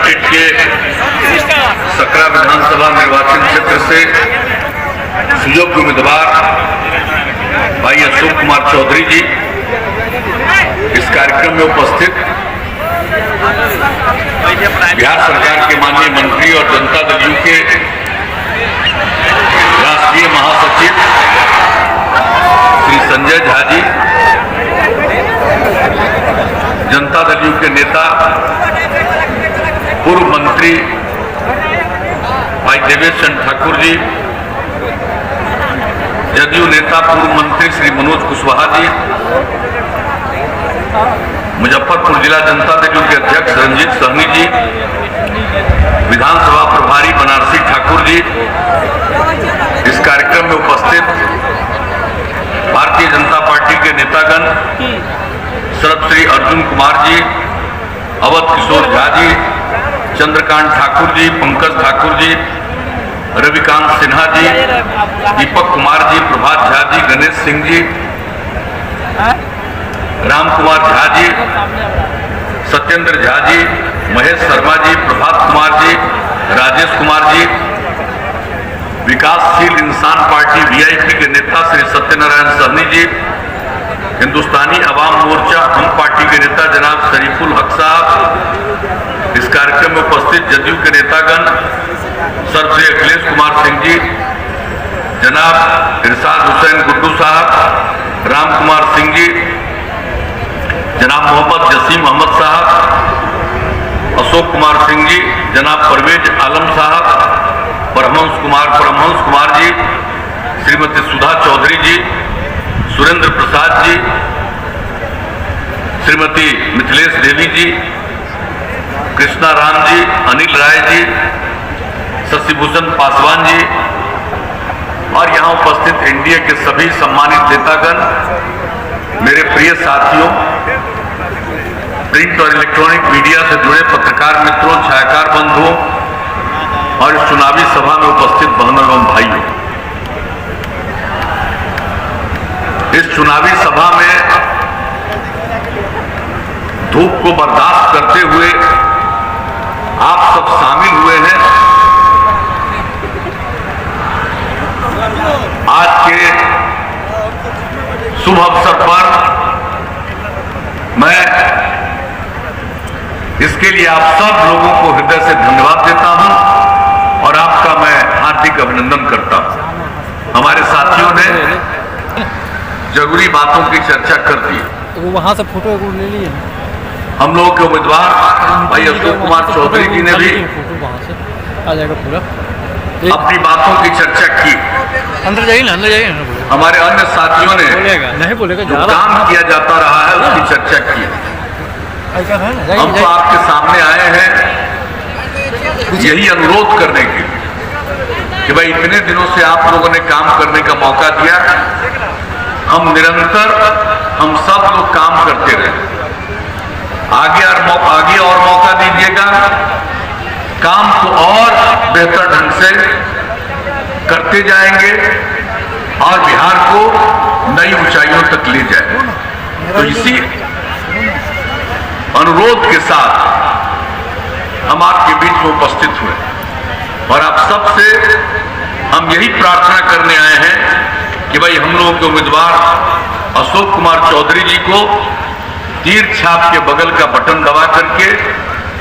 State के सकरा विधानसभा निर्वाचन क्षेत्र से सुयोग्य उम्मीदवार भाई अशोक कुमार चौधरी जी इस कार्यक्रम में उपस्थित बिहार सरकार के माननीय मंत्री और जनता दल यू के राष्ट्रीय महासचिव श्री संजय झा जी, जनता दल यू के नेता पूर्व मंत्री भाई देवेश चंद्र ठाकुर जी, जदयू नेता पूर्व मंत्री श्री मनोज कुशवाहा जी, मुजफ्फरपुर जिला जनता दल यू के अध्यक्ष रंजीत सहनी जी, विधानसभा प्रभारी बनारसी ठाकुर जी, इस कार्यक्रम में उपस्थित भारतीय जनता पार्टी के नेतागण शरद श्री अर्जुन कुमार जी, अवध किशोर झा जी, चंद्रकांत ठाकुर जी, पंकज ठाकुर जी, रविकांत सिन्हा जी, दीपक कुमार जी, प्रभात झा जी, गणेश सिंह जी, राम कुमार झा जी, सत्येंद्र झा जी, महेश शर्मा जी, प्रभात कुमार जी, राजेश कुमार जी, विकासशील इंसान पार्टी वीआईपी के नेता श्री सत्यनारायण सहनी जी, हिंदुस्तानी अवाम मोर्चा हम पार्टी के नेता जनाब शरीफुल हक साहब, इस कार्यक्रम में उपस्थित जदयू के नेतागण सर श्री अखिलेश कुमार सिंह जी, जनाब इरशाद हुसैन गुड्डू साहब, राम कुमार सिंह जी, जनाब मोहम्मद जसीम अहमद साहब, अशोक कुमार सिंह जी, जनाब परवेज आलम साहब, परमहंस कुमार जी, श्रीमती सुधा चौधरी जी, सुरेंद्र प्रसाद जी, श्रीमती मिथिलेश देवी जी, कृष्णा राम जी, अनिल राय जी, शशिभूषण पासवान जी और यहाँ उपस्थित एनडीए के सभी सम्मानित नेतागण, मेरे प्रिय साथियों, प्रिंट और इलेक्ट्रॉनिक मीडिया से जुड़े पत्रकार मित्रों, छायाकार बंधुओं और इस चुनावी सभा में उपस्थित बहनों एवं भाइयों, इस चुनावी सभा में धूप को बर्दाश्त करते हुए आप सब शामिल हुए हैं। आज के शुभ अवसर पर मैं इसके लिए आप सब लोगों को हृदय से धन्यवाद देता हूं और आपका मैं हार्दिक अभिनंदन करता हूं। हमारे साथियों ने जरूरी बातों की चर्चा कर दी। तो वहां से फोटो ले लिए हम लोगों के उम्मीदवार भाई अशोक कुमार चौधरी जी ने भी वहां से आ जाएगा पूरा अपनी बातों की चर्चा की। अंदर जाइए ना, अंदर जाइए ना। हमारे अन्य साथियों ने नहीं बोलेगा, जो काम किया जाता रहा है उसकी चर्चा की। हम तो आपके सामने आए हैं यही अनुरोध करने के लिए कि भाई इतने दिनों से आप लोगों ने काम करने का मौका दिया, हम निरंतर हम सब लोग काम करते रहे, आगे और मौका दीजिएगा, काम को और बेहतर ढंग से करते जाएंगे और बिहार को नई ऊंचाइयों तक ले जाएंगे। तो इसी अनुरोध के साथ हम आपके बीच में उपस्थित हुए और आप सबसे हम यही प्रार्थना करने आए हैं कि भाई हम लोगों के उम्मीदवार अशोक कुमार चौधरी जी को तीर छाप के बगल का बटन दबा करके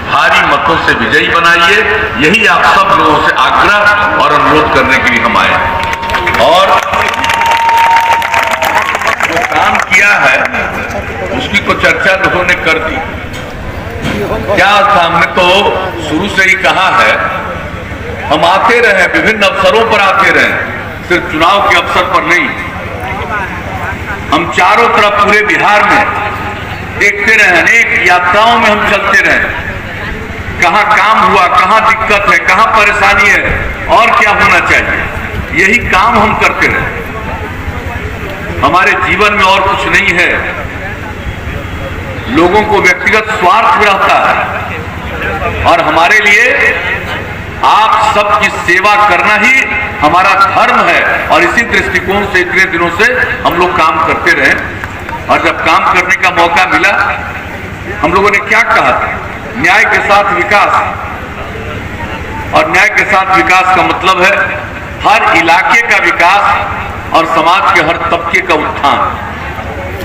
भारी मतों से विजयी बनाइए। यही आप सब लोगों से आग्रह और अनुरोध करने के लिए हम आए हैं। और जो काम किया है उसकी को चर्चा लोगों ने कर दी। क्या हमने तो शुरू से ही कहा है, हम आते रहे, विभिन्न अवसरों पर आते रहे, सिर्फ चुनाव के अवसर पर नहीं। हम चारों तरफ पूरे बिहार में देखते रहे, अनेक यात्राओं में हम चलते रहे, कहां काम हुआ, कहां दिक्कत है, कहां परेशानी है और क्या होना चाहिए, यही काम हम करते रहे। हमारे जीवन में और कुछ नहीं है। लोगों को व्यक्तिगत स्वार्थ रहता है और हमारे लिए आप सबकी सेवा करना ही हमारा धर्म है और इसी दृष्टिकोण से इतने दिनों से हम लोग काम करते रहे। और जब काम करने का मौका मिला, हम लोगों ने क्या कहा था, न्याय के साथ विकास, और न्याय के साथ विकास का मतलब है हर इलाके का विकास और समाज के हर तबके का उत्थान,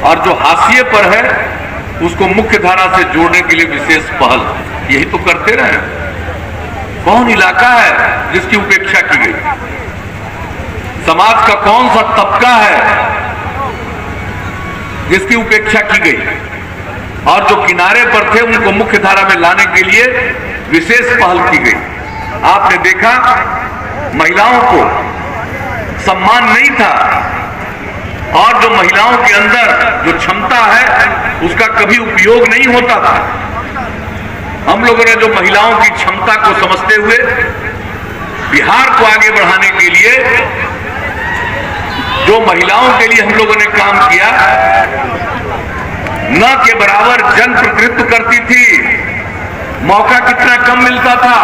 और जो हाशिए पर है उसको मुख्य धारा से जोड़ने के लिए विशेष पहल। यही तो करते रहे। कौन इलाका है जिसकी उपेक्षा की गई? समाज का कौन सा तबका है जिसकी उपेक्षा की गई? और जो किनारे पर थे उनको मुख्य धारा में लाने के लिए विशेष पहल की गई। आपने देखा महिलाओं को सम्मान नहीं था, और जो महिलाओं के अंदर जो क्षमता है उसका कभी उपयोग नहीं होता था। हम लोगों ने जो महिलाओं की क्षमता को समझते हुए बिहार को आगे बढ़ाने के लिए जो महिलाओं के लिए हम लोगों ने काम किया, न के बराबर जनप्रतिनिधित्व करती थी, मौका कितना कम मिलता था।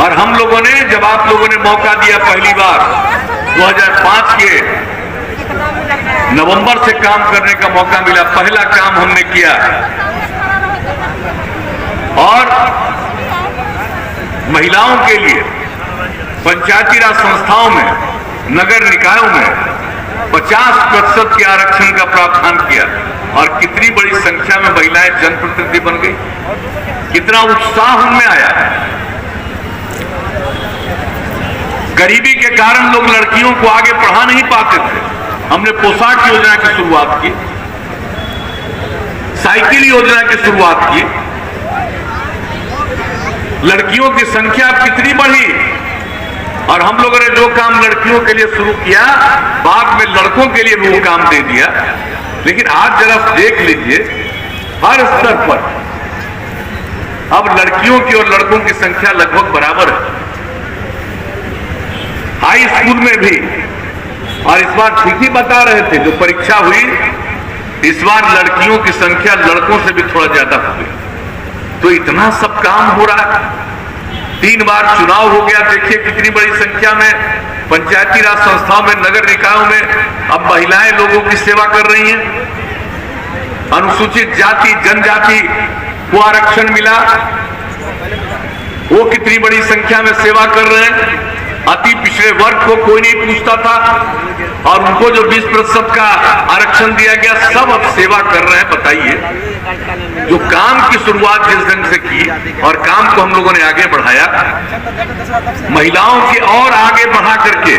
और हम लोगों ने, जब आप लोगों ने मौका दिया पहली बार 2005 के नवंबर से काम करने का मौका मिला, पहला काम हमने किया। और महिलाओं के लिए पंचायती राज संस्थाओं में, नगर निकायों में 50% के आरक्षण का प्रावधान किया, और कितनी बड़ी संख्या में महिलाएं जनप्रतिनिधि बन गई, कितना उत्साह उनमें आया। गरीबी के कारण लोग लड़कियों को आगे पढ़ा नहीं पाते थे। हमने पोशाक योजना की शुरुआत की, साइकिल योजना की शुरुआत की। लड़कियों की संख्या कितनी बढ़ी, और हम लोगों ने जो काम लड़कियों के लिए शुरू किया, बाद में लड़कों के लिए भी वो काम दे दिया। लेकिन आज जरा देख लीजिए, हर स्तर पर अब लड़कियों की और लड़कों की संख्या लगभग बराबर है। हाई स्कूल में भी, और इस बार ठीक ही बता रहे थे, जो परीक्षा हुई इस बार लड़कियों की संख्या लड़कों से भी थोड़ा ज्यादा हो गई। तो इतना सब काम हो रहा है। 3 बार चुनाव हो गया, देखिए कितनी बड़ी संख्या में पंचायती राज संस्थाओं में, नगर निकायों में अब महिलाएं लोगों की सेवा कर रही हैं। अनुसूचित जाति जनजाति को आरक्षण मिला, वो कितनी बड़ी संख्या में सेवा कर रहे हैं। अति पिछड़े वर्ग को कोई नहीं पूछता था, और उनको जो 20% का आरक्षण दिया गया, सब अब सेवा कर रहे हैं। बताइए, जो काम की शुरुआत जिस ढंग से की और काम को हम लोगों ने आगे बढ़ाया, महिलाओं के और आगे बढ़ा करके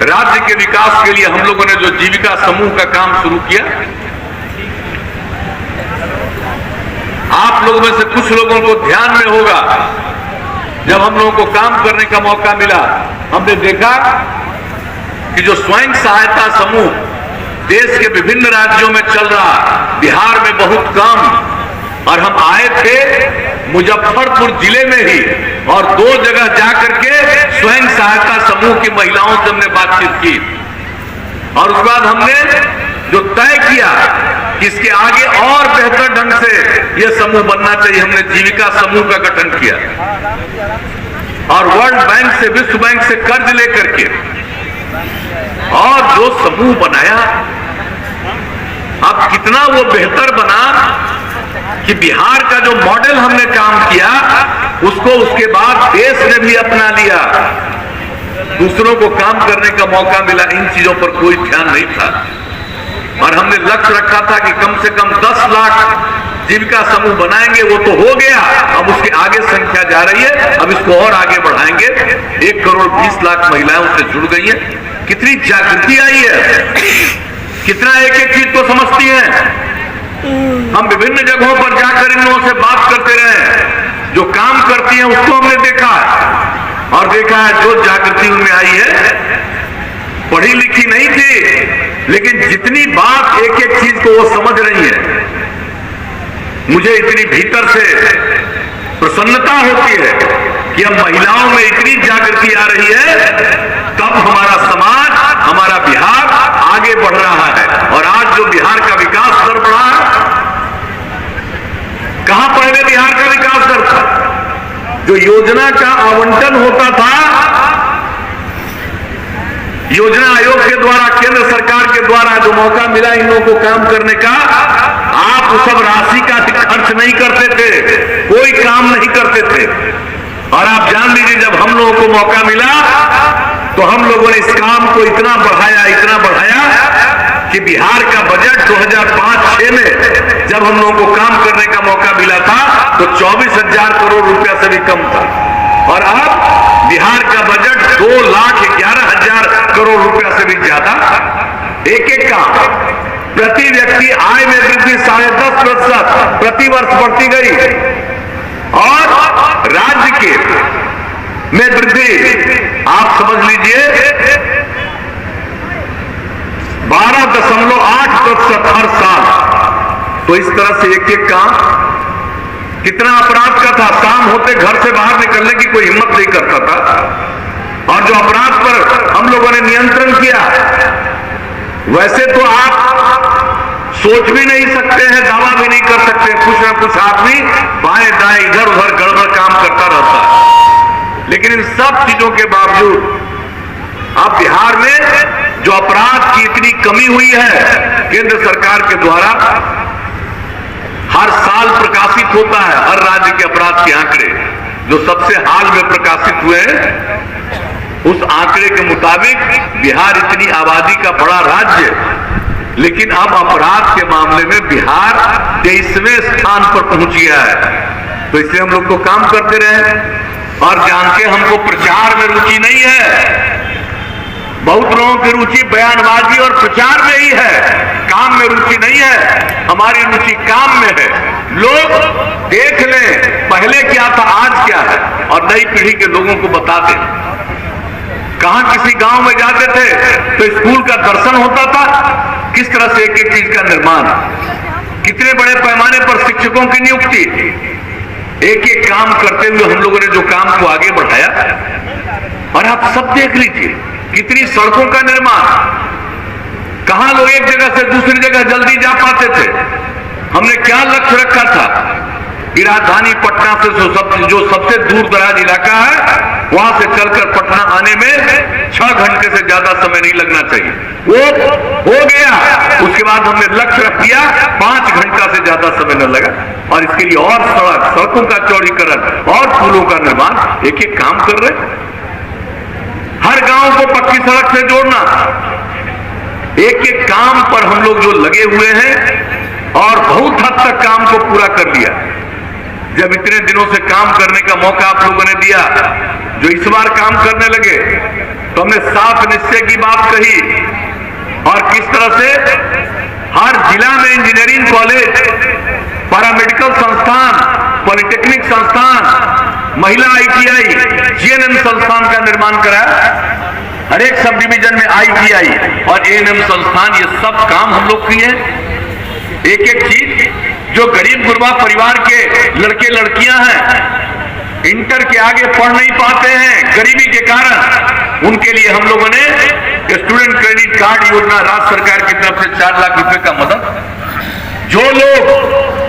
राज्य के विकास के लिए हम लोगों ने जो जीविका समूह का काम शुरू किया। आप लोगों में से कुछ लोगों को ध्यान में होगा, जब हम लोगों को काम करने का मौका मिला, हमने देखा कि जो स्वयं सहायता समूह देश के विभिन्न राज्यों में चल रहा, बिहार में बहुत कम, और हम आए थे मुजफ्फरपुर जिले में ही, और 2 जगह जाकर के स्वयं सहायता समूह की महिलाओं से हमने बातचीत की। और उसके बाद हमने जो तय किया कि इसके आगे और बेहतर ढंग से यह समूह बनना चाहिए, हमने जीविका समूह का गठन किया, और वर्ल्ड बैंक से, विश्व बैंक से कर्ज लेकर के और जो समूह बनाया, अब कितना वो बेहतर बना कि बिहार का जो मॉडल हमने काम किया, उसको उसके बाद देश ने भी अपना लिया। दूसरों को काम करने का मौका मिला, इन चीजों पर कोई ध्यान नहीं था। और हमने लक्ष्य रखा था कि कम से कम 10 लाख जीविका समूह बनाएंगे, वो तो हो गया, अब उसके आगे संख्या जा रही है, अब इसको और आगे बढ़ाएंगे। 1 करोड़ 20 लाख महिलाएं उससे जुड़ गई हैं। कितनी जागृति आई है, कितना एक चीज को समझती हैं। हम विभिन्न जगहों पर जाकर इन लोगों से बात करते रहे, जो काम करती हैं उसको हमने देखा, और देखा है जो जागृति उनमें आई है। पढ़ी लिखी नहीं थी, लेकिन जितनी बात एक एक चीज को वो समझ रही है, मुझे इतनी भीतर से प्रसन्नता होती है कि अब महिलाओं में इतनी जागृति आ रही है, तब हमारा समाज, हमारा बिहार आगे बढ़ रहा है। और आज जो बिहार का विकास दर बढ़ा है, कहां पहले बिहार का विकास दर था? जो योजना का आवंटन होता था, योजना आयोग के द्वारा, केंद्र सरकार के द्वारा जो मौका मिला इन लोगों को काम करने का, आप उस सब राशि का खर्च नहीं करते थे, कोई काम नहीं करते थे। और आप जान लीजिए, जब हम लोगों को मौका मिला तो हम लोगों ने इस काम को इतना बढ़ाया कि बिहार का बजट 2005-06 में जब हम लोगों को काम करने का मौका मिला था तो 24,000 करोड़ रुपया से भी कम था, और अब बिहार का बजट 2,11,000 करोड़ रुपया से भी ज्यादा। एक काम, प्रति व्यक्ति आय में वृद्धि 10.5% प्रति वर्ष बढ़ती गई, और राज्य के में वृद्धि आप समझ लीजिए 12.8% हर साल। तो इस तरह से एक काम, कितना अपराध का था, शाम होते घर से बाहर निकलने की कोई हिम्मत नहीं करता था, और जो अपराध पर हम लोगों ने नियंत्रण किया, वैसे तो आप सोच भी नहीं सकते हैं, दावा भी नहीं कर सकते, कुछ ना कुछ आदमी बाएं दाएं इधर उधर गड़बड़ काम करता रहता है। लेकिन इन सब चीजों के बावजूद अब बिहार में जो अपराध की इतनी कमी हुई है, केंद्र सरकार के द्वारा हर साल प्रकाशित होता है, हर राज्य के अपराध के आंकड़े जो सबसे हाल में प्रकाशित हुए हैं, उस आंकड़े के मुताबिक बिहार इतनी आबादी का बड़ा राज्य, लेकिन अब अपराध के मामले में बिहार 23वें स्थान पर पहुंच गया है। तो इसलिए हम लोग तो काम करते रहे, और जानते हमको प्रचार में रुचि नहीं है। बहुत लोगों की रुचि बयानबाजी और प्रचार में ही है, काम में रुचि नहीं है। हमारी रुचि काम में है। लोग देख लें पहले क्या था, आज क्या है, और नई पीढ़ी के लोगों को बता दें। कहां किसी गांव में जाते थे तो स्कूल का दर्शन होता था, किस तरह से एक एक चीज का निर्माण, कितने बड़े पैमाने पर शिक्षकों की नियुक्ति, एक एक काम करते हुए हम लोगों ने जो काम को आगे बढ़ाया। और आप सब देख लीजिए कितनी सड़कों का निर्माण, कहां लोग एक जगह से दूसरी जगह जल्दी जा पाते थे। हमने क्या लक्ष्य रखा था कि राजधानी पटना से जो सबसे दूर दराज इलाका है, वहां से चलकर पटना आने में 6 घंटे से ज्यादा समय नहीं लगना चाहिए, वो हो गया। उसके बाद हमने लक्ष्य रख दिया 5 घंटा से ज्यादा समय न लगा, और इसके लिए और सड़कों का चौड़ीकरण और पुलों का निर्माण एक एक काम कर रहे। हर गांव को पक्की सड़क से जोड़ना, एक एक काम पर हम लोग जो लगे हुए हैं, और बहुत हद तक काम को पूरा कर लिया। जब इतने दिनों से काम करने का मौका आप लोगों ने दिया, जो इस बार काम करने लगे, तो हमने साफ निश्चय की बात कही, और किस तरह से हर जिला में इंजीनियरिंग कॉलेज, पैरामेडिकल संस्थान, पॉलिटेक्निक संस्थान, महिला ITI, GNM संस्थान का निर्माण कराया। हर एक सब डिवीजन में ITI और ANM संस्थान, ये सब काम हम लोग किए। एक एक चीज जो गरीब गुरबा परिवार के लड़के लड़कियां हैं, इंटर के आगे पढ़ नहीं पाते हैं गरीबी के कारण, उनके लिए हम लोगों ने स्टूडेंट क्रेडिट कार्ड योजना राज्य सरकार की तरफ से 4 लाख रुपए का मदद। जो लोग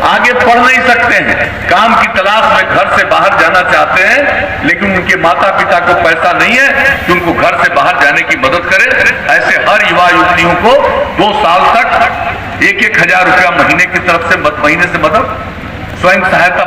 आगे पढ़ नहीं सकते हैं, काम की तलाश में घर से बाहर जाना चाहते हैं, लेकिन उनके माता पिता को पैसा नहीं है कि उनको घर से बाहर जाने की मदद करें, ऐसे हर युवा युवतियों को 2 साल तक 1-1 हजार रुपया महीने की तरफ से महीने से मदद, स्वयं सहायता